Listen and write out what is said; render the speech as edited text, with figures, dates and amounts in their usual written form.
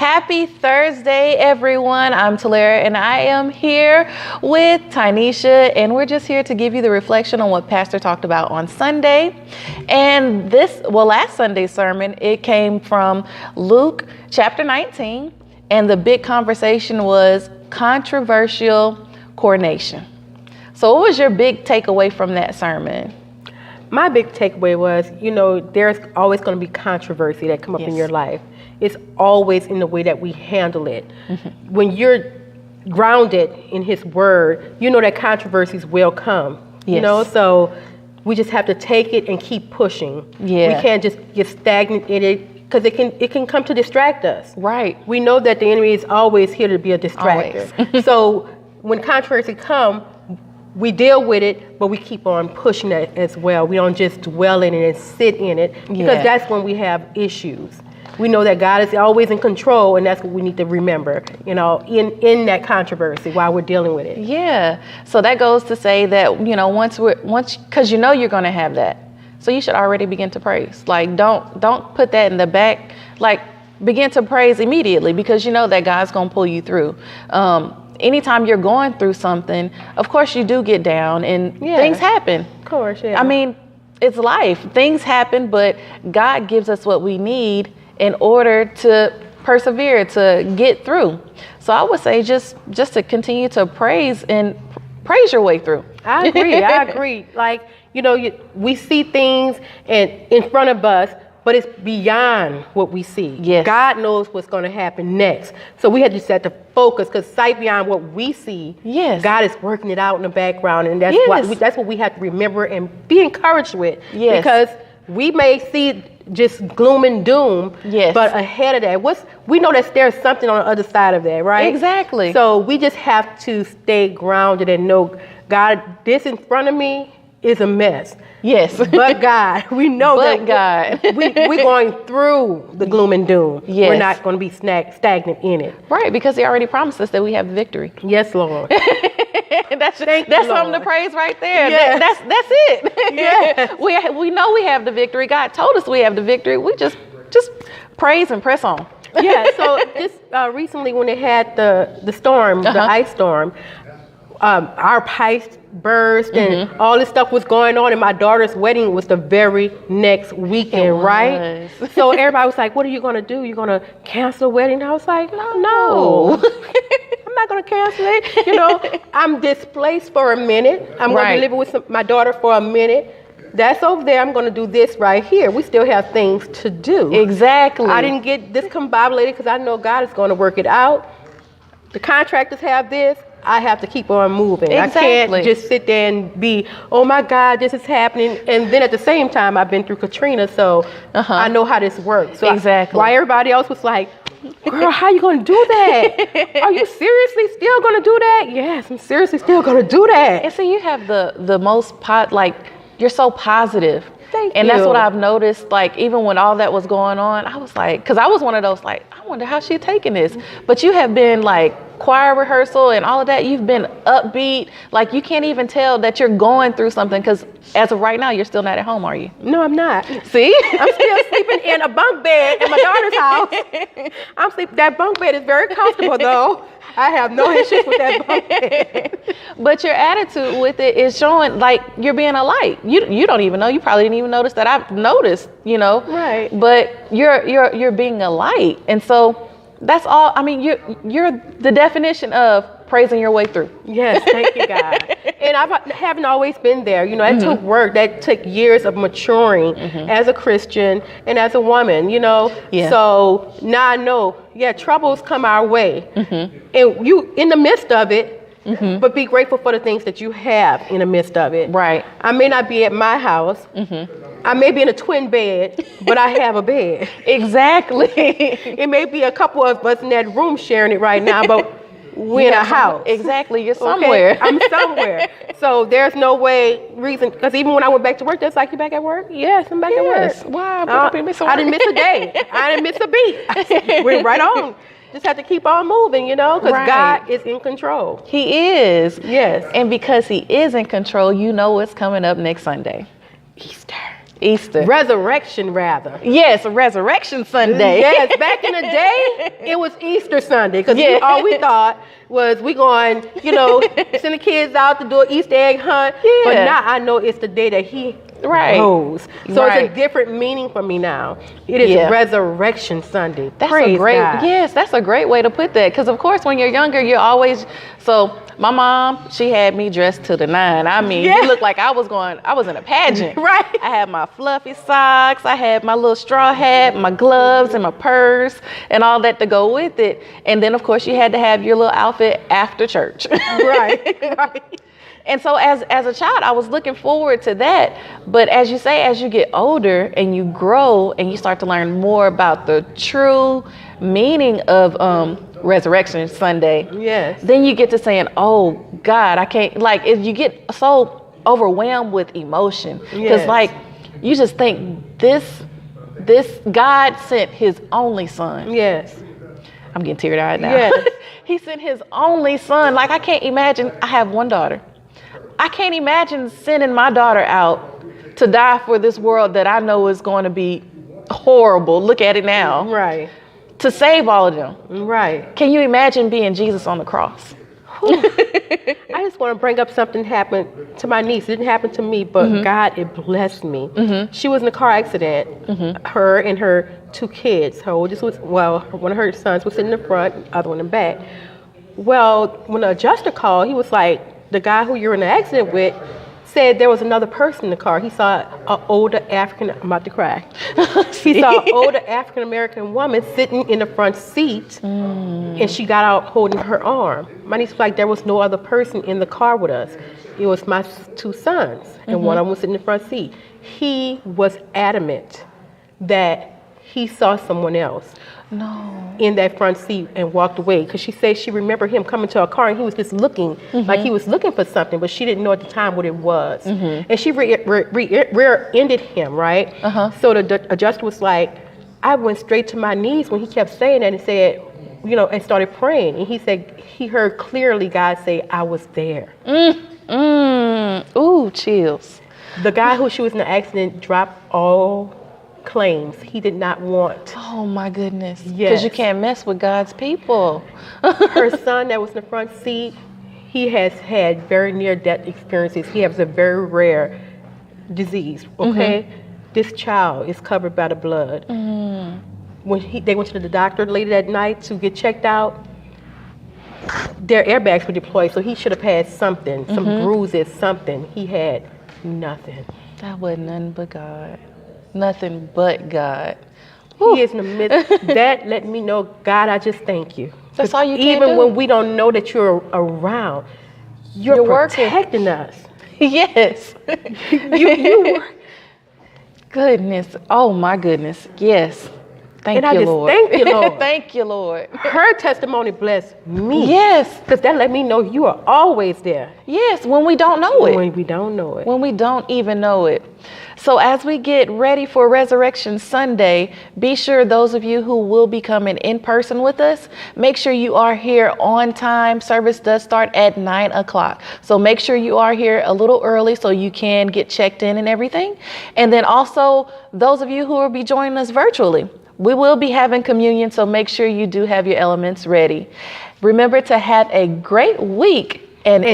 Happy Thursday, everyone. I'm Talera, and I am here with Tynesha, and we're just here to give you the reflection on what Pastor talked about on Sunday. And last Sunday's sermon, it came from Luke chapter 19, and the big conversation was controversial coronation. So what was your big takeaway from that sermon? My big takeaway was, there's always going to be controversy that come up in your life. It's always in the way that we handle it. Mm-hmm. When you're grounded in His Word, you know that controversies will come. Yes. So we just have to take it and keep pushing. Yeah. We can't just get stagnant in it because it can come to distract us. Right. We know that the enemy is always here to be a distractor. So when controversy comes, we deal with it, but we keep on pushing it as well. We don't just dwell in it and sit in it, because that's when we have issues. We know that God is always in control, and that's what we need to remember, in that controversy while we're dealing with it. Yeah. So that goes to say that, because you're going to have that. So you should already begin to praise. Like, don't put that in the back. Like, begin to praise immediately, because you know that God's going to pull you through. Anytime you're going through something, of course you do get down and things happen. Of course, yeah. I mean, it's life. Things happen, but God gives us what we need in order to persevere, to get through. So I would say just to continue to praise your way through. I agree. Like, we see things in front of us, but it's beyond what we see. Yes. God knows what's going to happen next. So we have to set the focus, because sight beyond what we see, God is working it out in the background. And that's what we have to remember and be encouraged with. Yes. Because we may see just gloom and doom, but ahead of that, we know that there's something on the other side of that, right? Exactly. So we just have to stay grounded and know, God, this in front of me is a mess. Yes. But God, we know that we're going through the gloom and doom. Yes. We're not going to be stagnant in it. Right, because He already promised us that we have victory. Yes, Lord. that's something to praise right there. Yes. That's it. Yes. we know we have the victory. God told us we have the victory. We just praise and press on. Yeah, so just recently when they had the storm, the ice storm, our pipes burst and all this stuff was going on, and my daughter's wedding was the very next weekend, right? So everybody was like, what are you going to do? You going to cancel the wedding? I was like, no. I'm not going to cancel it. I'm displaced for a minute. I'm going to be living with my daughter for a minute. That's over there. I'm going to do this right here. We still have things to do. Exactly. I didn't get discombobulated because I know God is going to work it out. The contractors have this. I have to keep on moving. Exactly. I can't just sit there and be, oh my God, this is happening. And then at the same time, I've been through Katrina, so I know how this works. So exactly. Why everybody else was like, girl, how you going to do that? Are you seriously still going to do that? Yes, I'm seriously still going to do that. And so you have the most you're so positive. Thank and you. That's what I've noticed, like, even when all that was going on, I was like, because I was one of those, like, I wonder how she's taking this. But you have been, like, choir rehearsal and all of that. You've been upbeat. Like, you can't even tell that you're going through something, because as of right now, you're still not at home, are you? No, I'm not. See? I'm still sleeping in a bunk bed in my daughter's house. That bunk bed is very comfortable, though. I have no issues with that bunk bed. But your attitude with it is showing, like, you're being a light. You don't even know. You probably didn't even notice that I've noticed, Right. But you're being a light. And so that's all. I mean, you're the definition of praising your way through. Yes, thank you, God. And I haven't always been there. It took work. That took years of maturing as a Christian and as a woman, Yeah. So now I know, troubles come our way. And you, in the midst of it, but be grateful for the things that you have in the midst of it. Right. I may not be at my house. I may be in a twin bed, but I have a bed. Exactly. It may be a couple of us in that room sharing it right now, but we're in a house. Exactly. You're somewhere. Okay? I'm somewhere. So there's no reason, because even when I went back to work, that's like, you back at work? Yes, I'm back at work. Wow. I didn't miss a day. I didn't miss a beat. We're right on. Just have to keep on moving, because God is in control. He is. Yes. And because He is in control, you know what's coming up next Sunday. Easter. Easter. Resurrection, rather. Yes, Resurrection Sunday. Yes, back in the day, it was Easter Sunday because all we thought was we going, send the kids out to do an Easter egg hunt. Yeah. But now I know it's the day that he rose. So it's a different meaning for me now. It is Resurrection Sunday. Praise God. Yes, that's a great way to put that. Because of course, when you're younger, you're always my mom, she had me dressed to the nine. I mean, it looked like I was in a pageant. Right. I had my fluffy socks, I had my little straw hat, my gloves and my purse and all that to go with it. And then of course you had to have your little outfit after church. Right. And so as a child, I was looking forward to that. But as you say, as you get older and you grow and you start to learn more about the true meaning of Resurrection Sunday, then you get to saying, oh God, I can't, you get so overwhelmed with emotion. Because you just think this God sent his only son. Yes. I'm getting teary-eyed now. Yes. He sent his only son. I can't imagine, I have one daughter. I can't imagine sending my daughter out to die for this world that I know is going to be horrible. Look at it now. Right. To save all of them. Right. Can you imagine being Jesus on the cross? I just want to bring up something happened to my niece. It didn't happen to me, but God, it blessed me. She was in a car accident. Her and her two kids. Her oldest was, one of her sons was sitting in the front, the other one in the back. Well, when the adjuster called, he was like, the guy who you're in an accident with said there was another person in the car. He saw an older I'm about to cry. He saw an older African-American woman sitting in the front seat, and she got out holding her arm. My niece was like, there was no other person in the car with us. It was my two sons, and one of them was sitting in the front seat. He was adamant that he saw someone else in that front seat and walked away, because she said she remembered him coming to her car and he was just looking like he was looking for something, but she didn't know at the time what it was. And she rear-ended him, right? So the adjuster was like, I went straight to my knees when he kept saying that and said, and started praying. And he said he heard clearly God say, I was there. Ooh, chills. The guy who she was in the accident dropped all claims. He did not want. Oh my goodness. Yes. Because you can't mess with God's people. Her son that was in the front seat, he has had very near death experiences. He has a very rare disease, okay? This child is covered by the blood. When they went to the doctor late that night to get checked out, their airbags were deployed, so he should have had something, some bruises, something. He had nothing. That wasn't nothing but God. Nothing but God. He is in the midst. That let me know, God, I just thank you. That's all you can Even do. when we don't know that you're around, you're protecting us. Yes. you Goodness. Oh my goodness. Yes. Thank you, Lord. Thank you, Lord. Thank you, Lord. Her testimony blessed me. Yes. Because that let me know you are always there. Yes, when we don't know it. When we don't know it. When we don't even know it. So as we get ready for Resurrection Sunday, be sure those of you who will be coming in person with us, make sure you are here on time. Service does start at 9 o'clock. So make sure you are here a little early so you can get checked in and everything. And then also those of you who will be joining us virtually, we will be having communion, so make sure you do have your elements ready. Remember to have a great week and